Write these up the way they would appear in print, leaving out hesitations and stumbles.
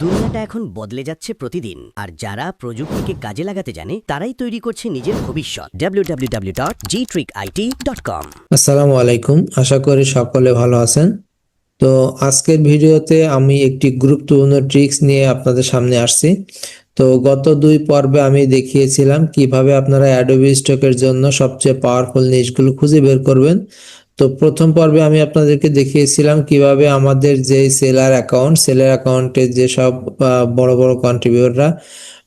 দুনিয়াটা এখন বদলে যাচ্ছে প্রতিদিন, আর যারা প্রযুক্তিকে কাজে লাগাতে জানে তারাই তৈরি করছে নিজের ভবিষ্যৎ। www.gtrickit.com। আসসালামু আলাইকুম, আশা করি সকলে ভালো আছেন। তো আজকের ভিডিওতে আমি একটি গুরুত্বপূর্ণ ট্রিক্স নিয়ে আপনাদের সামনে আসছি। তো গত দুই পর্বে আমি দেখিয়েছিলাম কিভাবে আপনারা অ্যাডোবি স্টকের জন্য সবচেয়ে পাওয়ারফুল নিশগুলো খুঁজে বের করবেন। তো প্রথম পর্বে আমি আপনাদেরকে দেখিয়েছিলাম কিভাবে আমাদের যে সেলার অ্যাকাউন্টে যে সব বড় বড়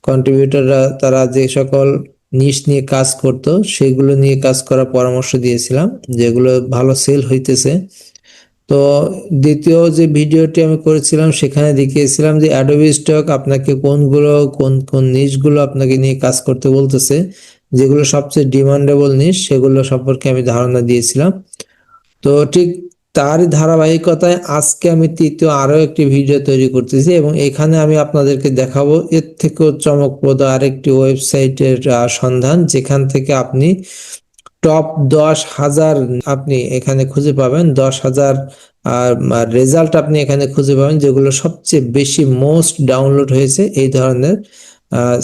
কন্ট্রিবিউটররা তারা যে সকল নিশ নিয়ে কাজ করতো সেগুলো নিয়ে কাজ করার পরামর্শ দিয়েছিলাম, যেগুলো ভালো সেল হইতেছে। তো দ্বিতীয় যে ভিডিওটি আমি করেছিলাম সেখানে দেখিয়েছিলাম যে অ্যাডোবি স্টক আপনাকে কোন কোন নিশগুলো আপনাকে নিয়ে কাজ করতে বলতেছে, যেগুলো সবচেয়ে ডিমান্ডেবল নিশ সেগুলো সম্পর্কে আমি ধারণা দিয়েছিলাম। তো ঠিক তারই ধারাবাহিকতায় আজকে আমি তৃতীয় আরো একটি ভিডিও তৈরি করতেছি এবং এখানে আমি আপনাদেরকে দেখাবো এর থেকেও চমকপ্রদ আরেকটি ওয়েবসাইটের সন্ধান, যেখান থেকে আপনি টপ 10,000 আপনি এখানে খুঁজে পাবেন। 10,000 রেজাল্ট আপনি এখানে খুঁজে পাবেন, যেগুলো সবচেয়ে বেশি মোস্ট ডাউনলোড হয়েছে। এই ধরনের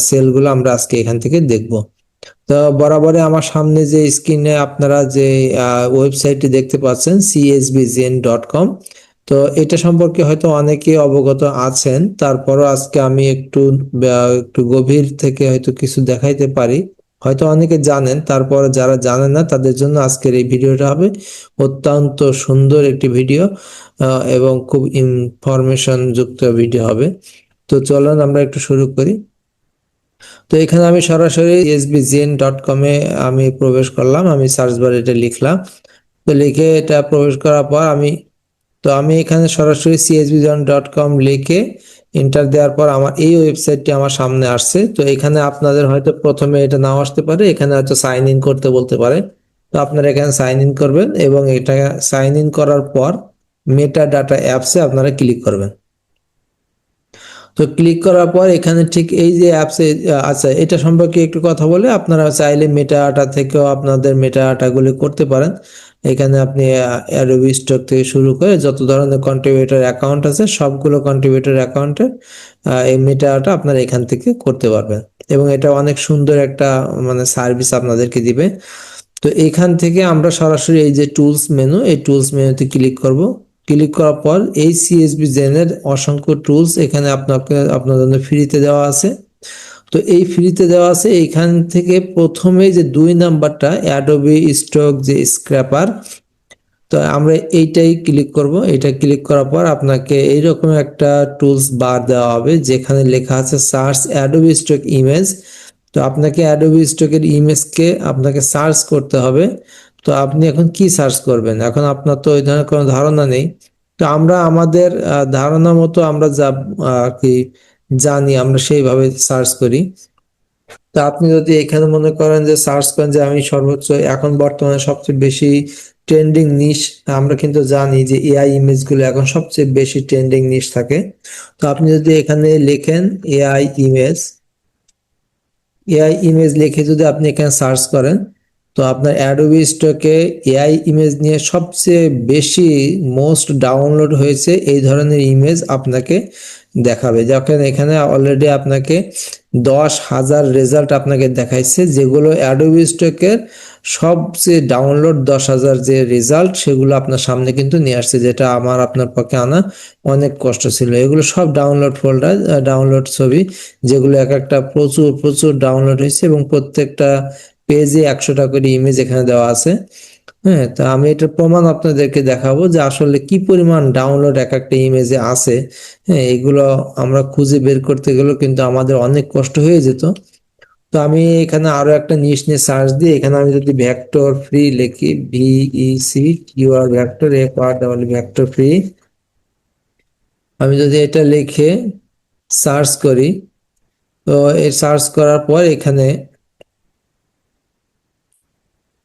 সেলগুলো আমরা আজকে এখান থেকে দেখব। তো বরাবরই আমার সামনে যে স্ক্রিনে আপনারা যে ওয়েবসাইটটি দেখতে পাচ্ছেন csbzen.com। তো এটা সম্পর্কে হয়তো অনেকে অবগত আছেন, তারপরও আজকে আমি একটু গভীর থেকে হয়তো কিছু দেখাইতে পারি। হয়তো অনেকে জানেন, তারপর যারা জানেন না তাদের জন্য আজকের এই ভিডিওটা হবে অত্যন্ত সুন্দর একটি ভিডিও এবং খুব ইনফরমেশন যুক্ত ভিডিও হবে। তো চলুন আমরা একটু শুরু করি। তো এখানে আমি সরাসরি csbzen.com এ আমি প্রবেশ করলাম, আমি সার্চ বারে এটা লিখলাম। তো লিখে এটা প্রবেশ করার পর আমি এখানে সরাসরি csbzen.com লিখে এন্টার দেওয়ার পর আমার এই ওয়েবসাইটটি আমার সামনে আসছে। তো এখানে আপনাদের হয়তো প্রথমে এটা নাও আসতে পারে, এখানে হয়তো সাইন ইন করতে বলতে পারে। তো আপনারা এখানে সাইন ইন করবেন এবং এটা সাইন ইন করার পর মেটা ডাটা অ্যাপসে আপনারা ক্লিক করবেন। তো ক্লিক করার পর এখানে ঠিক এই যে অ্যাপসে আচ্ছা, এটা সম্পর্কে একটু কথা বলে, আপনারা চাইলে মেটা ডাটা থেকেও আপনাদের মেটা ডাটাগুলি করতে পারেন। এখানে আপনি অ্যাডোবি স্টক থেকে শুরু করে যত ধরনের কন্ট্রিবিউটর অ্যাকাউন্ট আছে সবগুলো কন্ট্রিবিউটর অ্যাকাউন্টে এই মেটা ডাটা আপনারা এখান থেকে করতে পারবেন এবং এটা অনেক সুন্দর একটা মানে সার্ভিস আপনাদেরকে দিবে। তো এখান থেকে আমরা সরাসরি এই যে টুলস মেনু, এই টুলস মেনুতে ক্লিক করব। ক্লিক করার পর এই সিএসবি জেনের অসংখ্য টুলস এখানে আপনার জন্য ফ্রিতে দেওয়া আছে। তো এই ফ্রিতে দেওয়া আছে, এইখান থেকে প্রথমে যে 2 নাম্বারটা অ্যাডোবি স্টক যে স্ক্র্যাপার, তো আমরা এইটাই ক্লিক করব। এটা ক্লিক করার পর আপনাকে এইরকম একটা টুলস বার দেওয়া হবে যেখানে লেখা আছে সার্চ অ্যাডোবি স্টক ইমেজ। তো আপনাকে অ্যাডোবি স্টকের ইমেজকে আপনাকে সার্চ করতে হবে। তো আপনি এখন কি সার্চ করবেন, এখন আপনার তো ওই ধরনের কোনো ধারণা নেই। তো আমরা আমাদের ধারণা মতো আমরা যা কি জানি আমরা সেইভাবে সার্চ করি। তো আপনি যদি এখানে মনে করেন যে সার্চ করেন যে আমি সর্বোচ্চ এখন বর্তমানে সবচেয়ে বেশি ট্রেন্ডিং নিশ, আমরা কিন্তু জানি যে এআই ইমেজ গুলো এখন সবচেয়ে বেশি ট্রেন্ডিং নিশ থাকে। তো আপনি যদি এখানে লেখেন এআই ইমেজ লিখে যদি আপনি এখানে সার্চ করেন, তো আপনার অ্যাডোবি স্টকে এআই ইমেজ নিয়ে সবচেয়ে বেশি মোস্ট ডাউনলোড হয়েছে এই ধরনের ইমেজ আপনাকে দেখাবে। যখন এখানে অলরেডি আপনাকে 10,000 রেজাল্ট আপনাকে দেখাইছে, যেগুলো অ্যাডোবি স্টকের সবচেয়ে ডাউনলোড 10,000 যে রেজাল্ট সেগুলো আপনার সামনে কিন্তু নিয়ে আসছে, যেটা আপনার পক্ষে আনা অনেক কষ্ট ছিল। এগুলো সব ডাউনলোড ফোল্ডার, ডাউনলোড ছবি, যেগুলো এক একটা প্রচুর প্রচুর ডাউনলোড হয়েছে এবং প্রত্যেকটা পেজে 100টা করে ইমেজ এখানে দেওয়া আছে। হ্যাঁ, তো আমি এটার প্রমাণ আপনাদেরকে দেখাবো যে আসলে কি পরিমাণ ডাউনলোড এক একটা ইমেজে আছে। হ্যাঁ, এগুলো আমরা খুঁজে বের করতে গেলেও কিন্তু আমাদের অনেক কষ্ট হয়ে যেত। তো আমি এখানে আরো একটা নিশ নিয়ে সার্চ দিই। এখানে আমি যদি ভেক্টর ফ্রি লিখি, VECTOR ভেক্টর, ভেক্টর ফ্রি, আমি যদি এটা লিখে সার্চ করি, তো এই সার্চ করার পর এখানে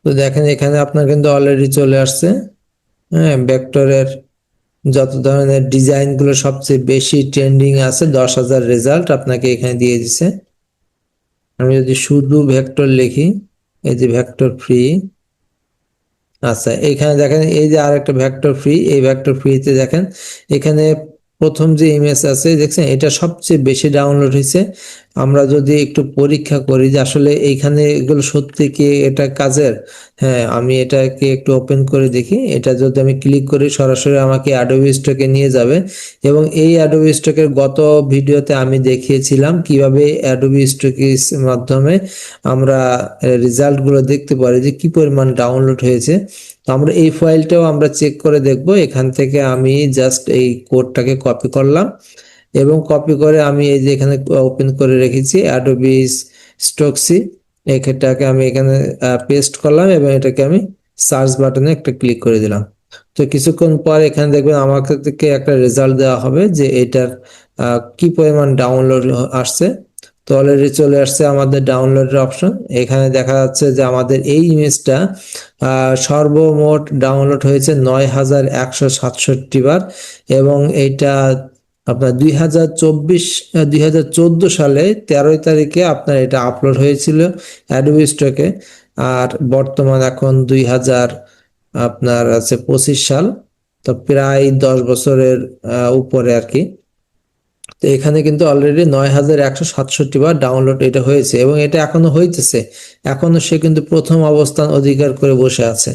তো দেখেন এখানে আপনার কিন্তু অলরেডি চলে আসছে। হ্যাঁ, ভেক্টরের যত ধরনের ডিজাইন গুলো সবচেয়ে বেশি ট্রেন্ডিং আছে 10,000 রেজাল্ট আপনাকে এখানে দিয়ে দিছে। আমি যদি শুধু ভেক্টর লিখি, এই যে ভেক্টর ফ্রি, আচ্ছা এখানে দেখেন এই যে আরেকটা ভেক্টর ফ্রি, এই ভেক্টর ফ্রিতে দেখেন এখানে প্রথম যে ইমেজ আছে দেখছেন, এটা সবচেয়ে বেশি ডাউনলোড হয়েছে। আমরা যদি একটু পরীক্ষা করি যে আসলে এইখানে এগুলো সত্যি কি এটা কাজের, হ্যাঁ আমি এটাকে একটু ওপেন করে দেখি। এটা যদি আমি ক্লিক করি সরাসরি আমাকে অ্যাডোবি স্টকে নিয়ে যাবে, এবং এই অ্যাডোবি স্টকের গত ভিডিওতে আমি দেখিয়েছিলাম কিভাবে অ্যাডোবি স্টকের মাধ্যমে আমরা রেজাল্ট গুলো দেখতে পারি যে কি পরিমাণ ডাউনলোড হয়েছে। তো আমরা এই ফাইলটাও আমরা চেক করে দেখব। এখান থেকে আমি জাস্ট এই কোডটাকে কপি করলাম, এবং কপি করে আমি এই যে এখানে ওপেন করে রেখেছি অ্যাডোবি স্টকসি, এটাকে আমি এখানে পেস্ট করলাম এবং এটাকে আমি সার্চ বাটনে একটা ক্লিক করে দিলাম। তো কিছুক্ষণ পর এখানে দেখবেন আমাকে থেকে একটা রেজাল্ট দেওয়া হবে যে এটার কি পরিমাণ ডাউনলোড আসছে। তো অলরেডি চলে আসছে আমাদের ডাউনলোডের অপশন। এখানে দেখা যাচ্ছে যে আমাদের এই ইমেজটা সর্বমোট ডাউনলোড হয়েছে ৯,১৬৭ বার, এবং এইটা আপনার 2014 সালে 13 তারিখে আপনার এটা আপলোড হয়েছিল অ্যাডোবি স্টকে। আর বর্তমান এখন আপনার আছে 25 সাল, তো প্রায় 10 বছরের উপরে আর কি। তো এখানে কিন্তু অলরেডি ৯,১৬৭ বার ডাউনলোড এটা হয়েছে, এবং এটা এখনো হইতেছে। এখনো সে কিন্তু প্রথম অবস্থান অধিকার করে বসে আছে।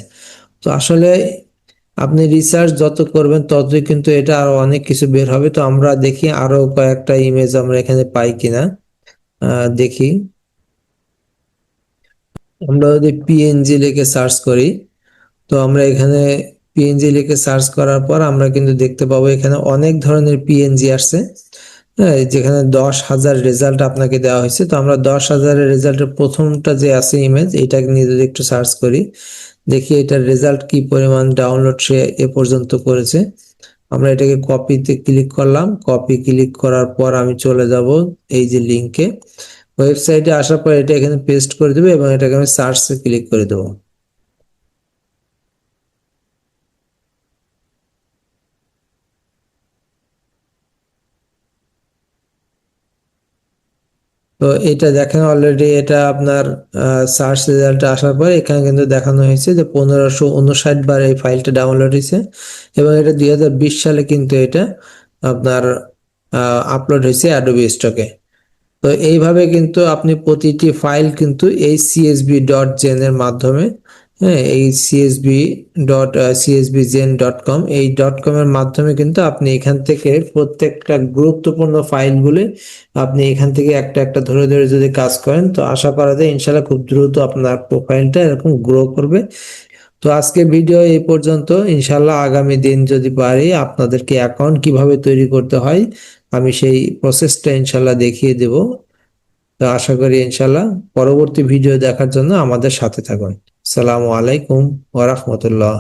তো আসলে আপনি রিসার্চ যত করবেন ততই কিন্তু এটা আরো অনেক কিছু বের হবে। তো আমরা দেখি আরো কয়েকটা ইমেজ আমরা এখানে পাই কিনা, দেখি। আমরা যদি পিএনজি লিখে সার্চ করি, তো আমরা এখানে পিএনজি লিখে সার্চ করার পর আমরা কিন্তু দেখতে পাবো এখানে অনেক ধরনের পিএনজি আসছে। হ্যাঁ, যেখানে 10,000 রেজাল্ট আপনাকে দেওয়া হয়েছে। তো আমরা 10,000-এর রেজাল্টের প্রথমটা যে আছে ইমেজ, এটাকে নিয়ে যদি একটু সার্চ করি, দেখি এটার রেজাল্ট কি পরিমাণ ডাউনলোড সে এ পর্যন্ত করেছে। আমরা এটাকে কপিতে ক্লিক করলাম, কপি ক্লিক করার পর আমি চলে যাব এই যে লিঙ্কে। ওয়েবসাইটে আসার পর এটা এখানে পেস্ট করে দেবো, এবং এটাকে আমি সার্চে ক্লিক করে দেবো। তো এটা দেখেন অলরেডি এটা আপনার সার্চ রেজাল্ট আসার পর এখানে কিন্তু দেখানো হয়েছে যে 1559 বার এই ফাইলটা ডাউনলোড হয়েছে, এবং এটা 2020 সালে কিন্তু এটা আপনার আপলোড হয়েছে অ্যাডোবি স্টকে। তো এইভাবে কিন্তু আপনি প্রতিটি ফাইল কিন্তু এই csv.gen এর মাধ্যমে, হ্যাঁ এই csv.csvgen.com এই .com এর মাধ্যমে কিন্তু আপনি এখান থেকে প্রত্যেকটা গুরুত্বপূর্ণ ফাইলগুলি আপনি এখান থেকে একটা একটা ধরে ধরে যদি কাজ করেন, তো আশা করা যায় ইনশাল্লাহ খুব দ্রুত আপনার প্রোফাইলটা এরকম গ্রো করবে। তো আজকে ভিডিও এই পর্যন্ত। ইনশাল্লাহ আগামী দিন যদি পারি আপনাদেরকে অ্যাকাউন্ট কিভাবে তৈরি করতে হয় আমি সেই প্রসেসটা ইনশাল্লাহ দেখিয়ে দেব। তো আশা করি ইনশাল্লাহ পরবর্তী ভিডিও দেখার জন্য আমাদের সাথে থাকুন। আসসালামু আলাইকুম ওয়া রাহমাতুল্লাহ।